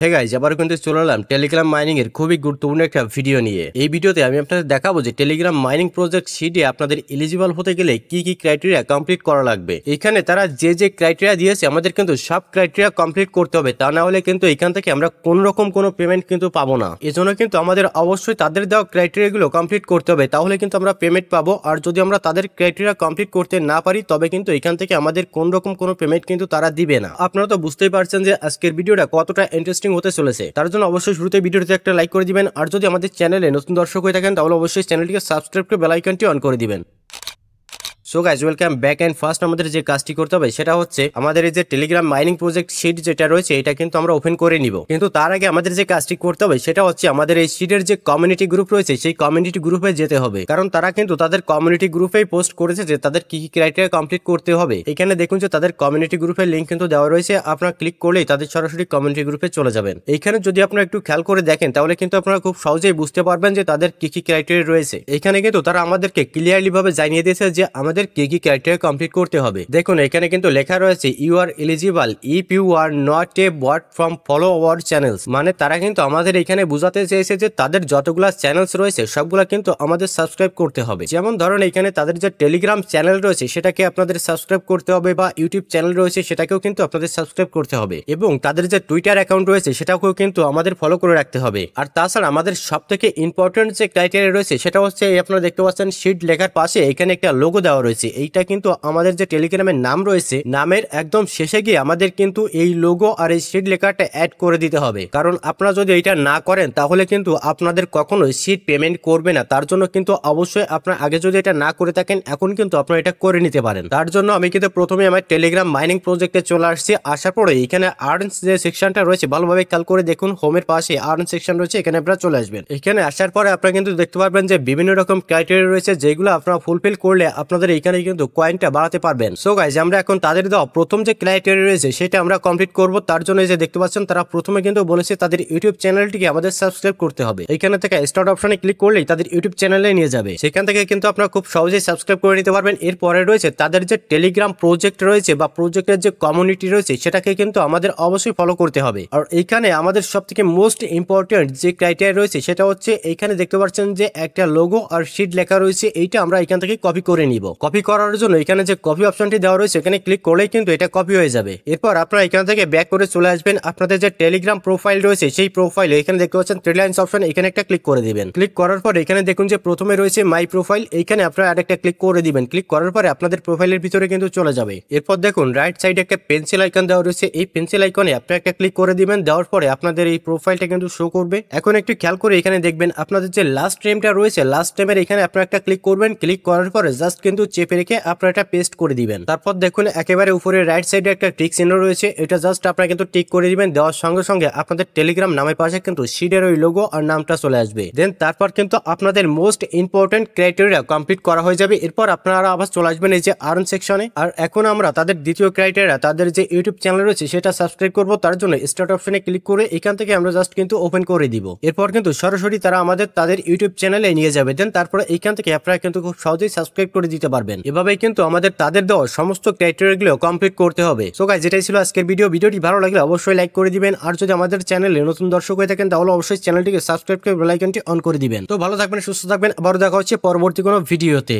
Hey guys, আবার কিন্তু চলে এলাম টেলিগ্রাম মাইনিং এর খুবই গুরুত্বপূর্ণ একটা ভিডিও নিয়ে। এই ভিডিওতে আমি আপনাদের দেখাবো যে টেলিগ্রাম মাইনিং প্রজেক্ট সিডে আপনাদের এলিজিবল হতে গেলে কি কি ক্রাইটেরিয়া কমপ্লিট করা লাগবে। এখানে তারা যে ক্রাইটেরিয়া দিয়েছে আমাদের কিন্তু সব ক্রাইটেরিয়া কমপ্লিট করতে হবে, তা না হলে কিন্তু এখান থেকে আমরা কোন রকম কোনো পেমেন্ট কিন্তু পাবো না। এজন্য কিন্তু আমাদের অবশ্যই তাদের দেওয়া ক্রাইটেরিয়া গুলো কমপ্লিট করতে হবে, তাহলে কিন্তু আমরা পেমেন্ট পাবো। আর যদি আমরা তাদের ক্রাইটেরিয়া কমপ্লিট করতে না পারি তবে কিন্তু এখান থেকে আমাদের কোন রকম কোনো পেমেন্ট কিন্তু তারা দিবে না। আপনারা তো বুঝতেই পারছেন যে আজকের ভিডিওটা কতটা ইন্টারেস্টিং হতে চলেছে। তার জন্য অবশ্যই শুরুতে ভিডিওতে একটা লাইক করে দিবেন, আর যদি আমাদের চ্যানেলে নতুন দর্শক হয়ে থাকেন তাহলে অবশ্যই চ্যানেলটিকে সাবস্ক্রাইব করে বেল আইকনটি অন করে দিবেন। So guys, welcome back. And first আমাদের যে কাজটি করতে হবে সেটা হচ্ছে আমাদের এই যে টেলিগ্রাম মাইনিং প্রজেক্ট শিট যেটা রয়েছে এটা কিন্তু আমরা ওপেন করে নিব। কিন্তু তার আগে আমাদের যে কাজটি করতে হবে সেটা হচ্ছে আমাদের এই শিটের যে কমিউনিটি গ্রুপ রয়েছে সেই কমিউনিটি গ্রুপে যেতে হবে, কারণ তারা কিন্তু তাদের কমিউনিটি গ্রুপেই পোস্ট করেছে যে তাদের কি কি ক্রাইটেরিয়া কমপ্লিট করতে হবে। এখানে দেখুন যে তাদের কমিউনিটি গ্রুপের লিঙ্ক কিন্তু দেওয়া রয়েছে, আপনারা ক্লিক করলেই তাদের সরাসরি কমিউনিটি গ্রুপে চলে যাবেন। এইখানে যদি আপনারা একটু খেয়াল করে দেখেন তাহলে কিন্তু আপনারা খুব সহজেই বুঝতে পারবেন যে তাদের কি কি ক্রাইটেরিয়া রয়েছে। এখানে কিন্তু তারা আমাদেরকে ক্লিয়ারলি ভাবে জানিয়ে দিয়েছে যে আমাদের কি কি ক্রাইটেরিয়া কমপ্লিট করতে হবে। দেখুন এখানে কিন্তু লেখা রয়েছে you are eligible if you are not a bot from follow our channels. মানে তারা কিন্তু আমাদের এখানে বুঝাতে চেয়েছে যে তাদের যতগুলা চ্যানেলস রয়েছে সবগুলা কিন্তু আমাদের সাবস্ক্রাইব করতে হবে। যেমন ধরুন এখানে তাদের যে টেলিগ্রাম চ্যানেল রয়েছে সেটাকে আপনাদের সাবস্ক্রাইব করতে হবে, বা ইউটিউব চ্যানেল রয়েছে সেটাকেও কিন্তু আপনাদের সাবস্ক্রাইব করতে হবে, এবং তাদের যে টুইটার অ্যাকাউন্ট রয়েছে সেটাকেও কিন্তু আমাদের ফলো করে রাখতে হবে। আর তাছাড়া আমাদের সব থেকে ইম্পর্টেন্ট যে ক্রাইটেরিয়া রয়েছে সেটা হচ্ছে আপনারা দেখতে পাচ্ছেন শিট লেখার পাশে এখানে একটা লোগো দেওয়া রয়েছে। এইটা কিন্তু আমাদের যে টেলিগ্রামের নাম রয়েছে নামের একদম শেষে গিয়ে আমাদের কিন্তু এই লোগো আর এই শিট লেখাটা অ্যাড করে দিতে হবে, কারণ আপনারা যদি এটা না করেন তাহলে কিন্তু আপনাদের কখনোই শিট পেমেন্ট করবে না। তার জন্য কিন্তু অবশ্যই আপনার আগে যদি এটা না করে থাকেন এখন কিন্তু আপনারা এটা করে নিতে পারেন। তার জন্য আমি কিন্তু প্রথমে আমার টেলিগ্রাম মাইনিং প্রজেক্টে চলে আসছি। আসার পরে এখানে আর্নস যে সেকশনটা রয়েছে ভালোভাবে খেয়াল করে দেখুন, হোমের পাশে আর্ন সেকশন রয়েছে, এখানে আপনারা চলে আসবেন। এখানে আসার পরে আপনারা কিন্তু দেখতে পারবেন যে বিভিন্ন রকম ক্রাইটেরিয়া রয়েছে যেগুলো আপনারা ফুলফিল করলে আপনাদের এখানে কিন্তু কয়েনটা বাড়াতে পারবেন। সো গাইজ, আমরা এখন তাদের দেওয়া প্রথম যে ক্রাইটেরিয়া রয়েছে সেটা আমরা কমপ্লিট করব। তার জন্য যে দেখতে পাচ্ছেন তারা প্রথমে কিন্তু বলেছে তাদের ইউটিউব চ্যানেলটিকে আমাদের সাবস্ক্রাইব করতে হবে। এখানে থেকে স্টার্ট অপশনে ক্লিক করলেই তাদের ইউটিউব চ্যানেলে নিয়ে যাবে, সেখান থেকে কিন্তু আপনারা খুব সহজেই সাবস্ক্রাইব করে নিতে পারবেন। এরপরে রয়েছে তাদের যে টেলিগ্রাম প্রজেক্ট রয়েছে বা প্রজেক্টের যে কমিউনিটি রয়েছে সেটাকে কিন্তু আমাদের অবশ্যই ফলো করতে হবে। আর এইখানে আমাদের সব থেকে মোস্ট ইম্পর্টেন্ট যে ক্রাইটেরিয়া রয়েছে সেটা হচ্ছে এইখানে দেখতে পাচ্ছেন যে একটা লোগো আর শিট লেখা রয়েছে, এইটা আমরা এখান থেকে কপি করে নিব। কপি করার জন্য এখানে যে কপি অপশনটি দেওয়া রয়েছে এখানে ক্লিক করলেই কিন্তু এটা কপি হয়ে যাবে। এরপর আপনারা এখান থেকে ব্যাক করে চলে আসবেন আপনাদের যে টেলিগ্রাম প্রোফাইল রয়েছে সেই প্রোফাইলে এখানে দেখতে পাচ্ছেন থ্রি লাইনস অপশন, এখানে একটা ক্লিক করে দিবেন। ক্লিক করার পর এখানে দেখুন যে প্রথমে রয়েছে মাই প্রোফাইল, এইখানে আপনারা আরেকটা ক্লিক করে দিবেন। ক্লিক করার পরে আপনাদের প্রোফাইলের ভিতরে কিন্তু চলে যাবে। এরপর দেখুন রাইট সাইডে একটা পেন্সিল আইকন দেওয়া রয়েছে, এই পেন্সিল আইকনে আপনারা একটা ক্লিক করে দিবেন। দেওয়ার পরে আপনাদের এই প্রোফাইলটা কিন্তু শো করবে। এখন একটু খেয়াল করে এখানে দেখবেন আপনাদের যে লাস্ট নেমটা রয়েছে লাস্ট নেমের এখানে আপনারা একটা ক্লিক করবেন। ক্লিক করার পরে জাস্ট কিন্তু চেপে রেখে আপনারা এটা পেস্ট করে দিবেন। তারপর দেখুন একেবারে উপরে রাইট সাইডে একটা টিক চিহ্ন রয়েছে, এটা জাস্ট আপনারা কিন্তু টিক করে দিবেন। দেওয়ার সঙ্গে সঙ্গে আপনাদের টেলিগ্রাম নামের পাশে কিন্তু শিটের ওই লোগো আর নামটা চলে আসবে। দেন তারপর কিন্তু আপনাদের মোস্ট ইম্পর্টেন্ট ক্রাইটেরিয়া কমপ্লিট করা হয়ে যাবে। এরপর আপনারা আবার চলে আসবেন এই যে আর্ন সেকশনে। আর এখন আমরা তাদের দ্বিতীয় ক্রাইটেরিয়া তাদের যে ইউটিউব চ্যানেল রয়েছে সেটা সাবস্ক্রাইব করব। তার জন্য স্টার্ট অপশনে ক্লিক করে এখান থেকে আমরা জাস্ট কিন্তু ওপেন করে দিব। এরপর কিন্তু সরাসরি তারা আমাদের তাদের ইউটিউব চ্যানেলে নিয়ে যাবে। দেন তারপরে এইখান থেকে আপনারা কিন্তু খুব সহজেই সাবস্ক্রাইব করে দিতে পারবেন। এভাবেই কিন্তু আমাদের তাদের দেওয়া সমস্ত ক্রাইটেরিয়া গুলো কমপ্লিট করতে হবে। সো গাইস, যেটাই ছিল আজকের ভিডিওটি ভালো লাগলে অবশ্যই লাইক করে দিবেন, আর যদি আমাদের চ্যানেলে নতুন দর্শক হয়ে থাকেন তাহলে অবশ্যই চ্যানেলটিকে সাবস্ক্রাইব করে বেল আইকনটি অন করে দিবেন। তো ভালো থাকবেন, সুস্থ থাকবেন, আবারও দেখা হচ্ছে পরবর্তী কোনো ভিডিওতে।